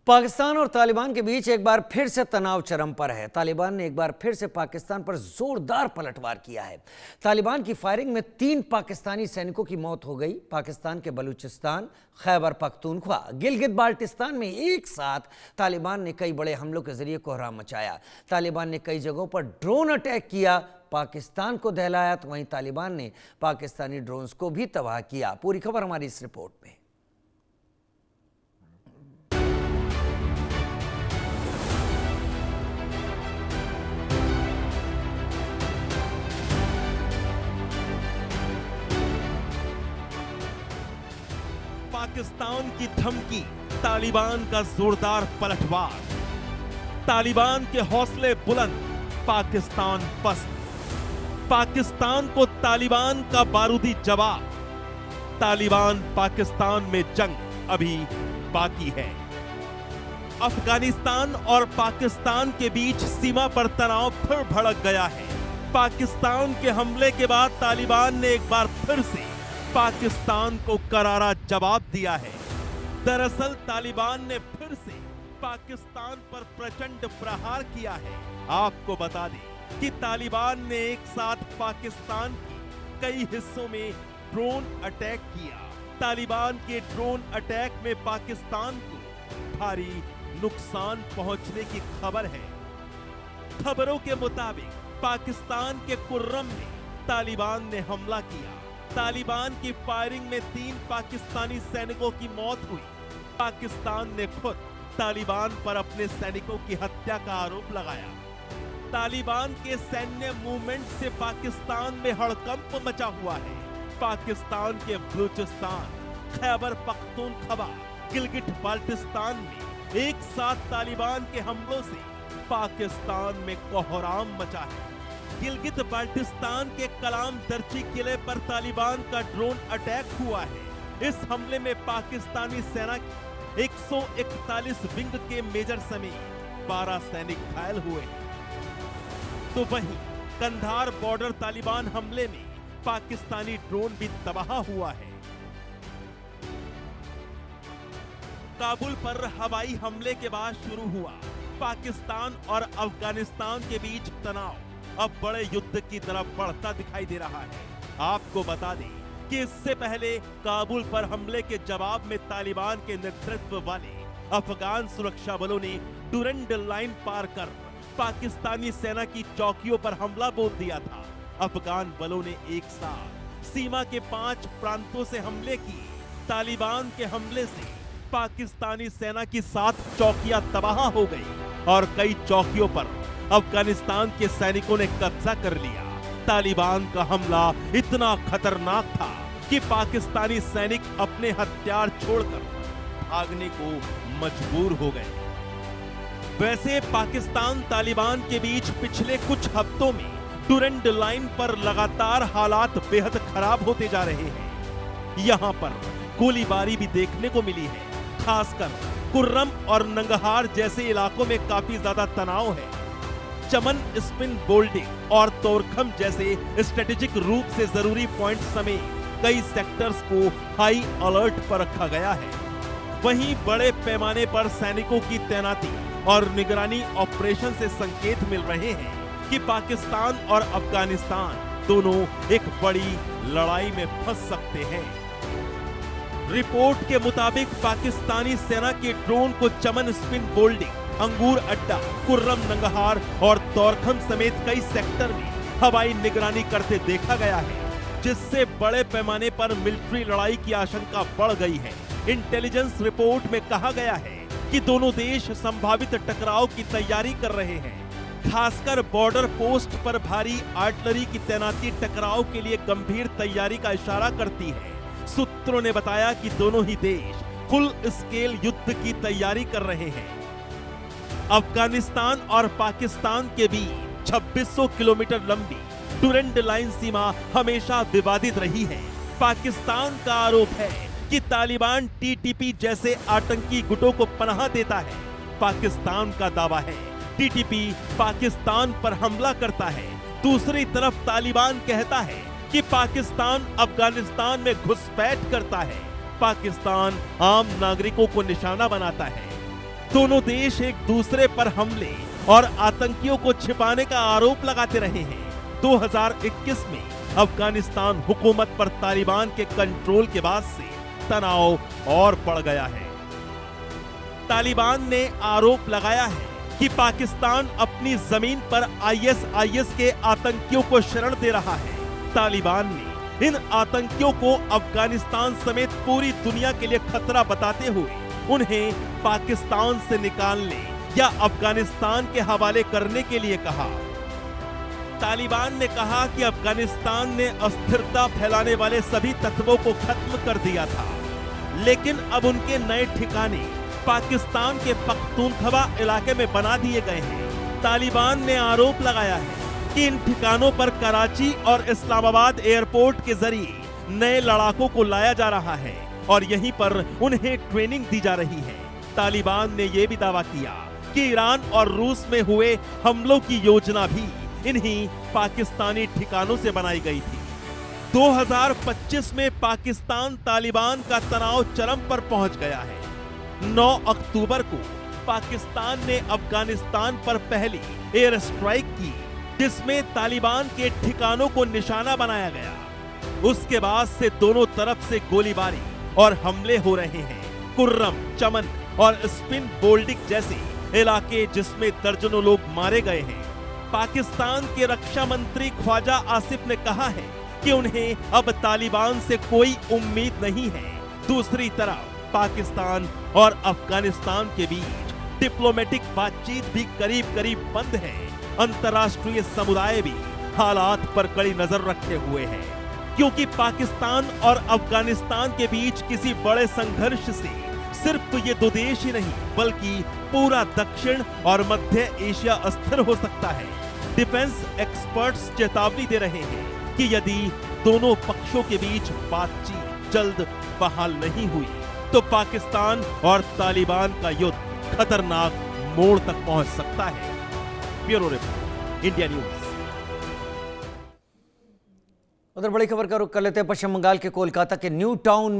पाकिस्तान और तालिबान के बीच एक बार फिर से तनाव चरम पर है। तालिबान ने एक बार फिर से पाकिस्तान पर जोरदार पलटवार किया है। तालिबान की फायरिंग में 3 पाकिस्तानी सैनिकों की मौत हो गई। पाकिस्तान के बलूचिस्तान, खैबर पख्तूनख्वा, गिलगित बाल्टिस्तान में एक साथ तालिबान ने कई बड़े हमलों के जरिए कोहराम मचाया। तालिबान ने कई जगहों पर ड्रोन अटैक किया, पाकिस्तान को दहलाया, तो वहीं तालिबान ने पाकिस्तानी ड्रोन्स को भी तबाह किया। पूरी खबर हमारी इस रिपोर्ट में। पाकिस्तान की धमकी, तालिबान का जोरदार पलटवार। तालिबान के हौसले बुलंद, पाकिस्तान पस्त। पाकिस्तान को तालिबान का बारूदी जवाब। तालिबान पाकिस्तान में जंग अभी बाकी है। अफगानिस्तान और पाकिस्तान के बीच सीमा पर तनाव फिर भड़क गया है। पाकिस्तान के हमले के बाद तालिबान ने एक बार फिर से पाकिस्तान को करारा जवाब दिया है। दरअसल तालिबान ने फिर से पाकिस्तान पर प्रचंड प्रहार किया है। आपको बता दें कि तालिबान ने एक साथ पाकिस्तान के कई हिस्सों में ड्रोन अटैक किया। तालिबान के ड्रोन अटैक में पाकिस्तान को भारी नुकसान पहुंचने की खबर है। खबरों के मुताबिक पाकिस्तान के कुर्रम में तालिबान ने हमला किया। तालिबान की फायरिंग में 3 पाकिस्तानी सैनिकों की मौत हुई। पाकिस्तान ने खुद तालिबान पर अपने सैनिकों की हत्या का आरोप लगाया। तालिबान के सैन्य मूवमेंट से पाकिस्तान में हड़कंप मचा हुआ है। पाकिस्तान के बलूचिस्तान, खैबर पख्तूनख्वा, गिलगिट बाल्टिस्तान में एक साथ तालिबान के हमलों से पाकिस्तान में कोहराम मचा है। गिलगित बाल्टिस्तान के कलाम दर्ची किले पर तालिबान का ड्रोन अटैक हुआ है। इस हमले में पाकिस्तानी सेना 141 विंग के मेजर समेत 12 सैनिक घायल हुए हैं। तो वहीं कंधार बॉर्डर तालिबान हमले में पाकिस्तानी ड्रोन भी तबाह हुआ है। काबुल पर हवाई हमले के बाद शुरू हुआ पाकिस्तान और अफगानिस्तान के बीच तनाव अब बड़े युद्ध की तरफ बढ़ता दिखाई दे रहा है। आपको बता दें कि इससे पहले काबुल पर हमले के जवाब में तालिबान के नेतृत्व वाले अफगान सुरक्षा बलों ने डुरंड लाइन पार कर पाकिस्तानी सेना की चौकियों पर हमला बोल दिया था। अफगान बलों ने एक साथ सीमा के 5 प्रांतों से हमले किए। तालिबान के हमले से पाकिस्तानी सेना की 7 चौकियां तबाह हो गई और कई चौकियों पर अफगानिस्तान के सैनिकों ने कब्जा कर लिया। तालिबान का हमला इतना खतरनाक था कि पाकिस्तानी सैनिक अपने हथियार छोड़कर भागने को मजबूर हो गए। वैसे पाकिस्तान तालिबान के बीच पिछले कुछ हफ्तों में डुरंड लाइन पर लगातार हालात बेहद खराब होते जा रहे हैं। यहां पर गोलीबारी भी देखने को मिली है। खासकर कुर्रम और नंगहार जैसे इलाकों में काफी ज्यादा तनाव है। चमन, स्पिन बोल्डिंग और तोरखम जैसे स्ट्रेटेजिक रूप से जरूरी पॉइंट समेत कई सेक्टर्स को हाई अलर्ट पर रखा गया है। वहीं बड़े पैमाने पर सैनिकों की तैनाती और निगरानी ऑपरेशन से संकेत मिल रहे हैं कि पाकिस्तान और अफगानिस्तान दोनों एक बड़ी लड़ाई में फंस सकते हैं। रिपोर्ट के मुताबिक पाकिस्तानी सेना के ड्रोन को चमन, स्पिन बोल्डिंग, अंगूर अड्डा, कुर्रम, नंगहार और तोरखम समेत कई सेक्टर में हवाई निगरानी करते देखा गया है, जिससे बड़े पैमाने पर मिलिट्री लड़ाई की आशंका बढ़ गई है। इंटेलिजेंस रिपोर्ट में कहा गया है कि दोनों देश संभावित टकराव की तैयारी कर रहे हैं। खासकर बॉर्डर पोस्ट पर भारी आर्टिलरी की तैनाती टकराव के लिए गंभीर तैयारी का इशारा करती है। सूत्रों ने बताया कि दोनों ही देश फुल स्केल युद्ध की तैयारी कर रहे हैं। अफगानिस्तान और पाकिस्तान के बीच 2600 किलोमीटर लंबी डुरंड लाइन सीमा हमेशा विवादित रही है। पाकिस्तान का आरोप है कि तालिबान टीटीपी जैसे आतंकी गुटों को पनाह देता है। पाकिस्तान का दावा है टीटीपी पाकिस्तान पर हमला करता है। दूसरी तरफ तालिबान कहता है कि पाकिस्तान अफगानिस्तान में घुसपैठ करता है। पाकिस्तान आम नागरिकों को निशाना बनाता है। दोनों देश एक दूसरे पर हमले और आतंकियों को छिपाने का आरोप लगाते रहे हैं। 2021 में अफगानिस्तान हुकूमत पर तालिबान के कंट्रोल के बाद से तनाव और बढ़ गया है। तालिबान ने आरोप लगाया है कि पाकिस्तान अपनी जमीन पर आईएसआईएस के आतंकियों को शरण दे रहा है। तालिबान ने इन आतंकियों को अफगानिस्तान समेत पूरी दुनिया के लिए खतरा बताते हुए उन्हें पाकिस्तान से निकालने या अफगानिस्तान के हवाले करने के लिए कहा। तालिबान ने कहा कि अफगानिस्तान ने अस्थिरता फैलाने वाले सभी तत्वों को खत्म कर दिया था, लेकिन अब उनके नए ठिकाने पाकिस्तान के पख्तूनख्वा इलाके में बना दिए गए हैं। तालिबान ने आरोप लगाया है कि इन ठिकानों पर कराची और इस्लामाबाद एयरपोर्ट के जरिए नए लड़ाकों को लाया जा रहा है और यहीं पर उन्हें ट्रेनिंग दी जा रही है। तालिबान ने यह भी दावा किया कि ईरान और रूस में हुए हमलों की योजना भी इन्हीं पाकिस्तानी ठिकानों से बनाई गई थी। 2025 में पाकिस्तान तालिबान का तनाव चरम पर पहुंच गया है। 9 अक्टूबर को पाकिस्तान ने अफगानिस्तान पर पहली एयर स्ट्राइक की, जिसमें तालिबान के ठिकानों को निशाना बनाया गया। उसके बाद से दोनों तरफ से गोलीबारी और हमले हो रहे हैं। कुर्रम, चमन और स्पिन बोल्डिक जैसे इलाके जिसमें दर्जनों लोग मारे गए हैं। पाकिस्तान के रक्षा मंत्री ख्वाजा आसिफ ने कहा है कि उन्हें अब तालिबान से कोई उम्मीद नहीं है। दूसरी तरफ पाकिस्तान और अफगानिस्तान के बीच डिप्लोमेटिक बातचीत भी करीब करीब बंद है। अंतर्राष्ट्रीय समुदाय भी हालात पर कड़ी नजर रखे हुए है, क्योंकि पाकिस्तान और अफगानिस्तान के बीच किसी बड़े संघर्ष से सिर्फ ये दो देश ही नहीं बल्कि पूरा दक्षिण और मध्य एशिया अस्थिर हो सकता है। डिफेंस एक्सपर्ट्स चेतावनी दे रहे हैं कि यदि दोनों पक्षों के बीच बातचीत जल्द बहाल नहीं हुई तो पाकिस्तान और तालिबान का युद्ध खतरनाक मोड़ तक पहुंच सकता है। Bureau report, India news. उधर बड़ी खबर का रुख कर लेते हैं पश्चिम बंगाल के कोलकाता के न्यू टाउन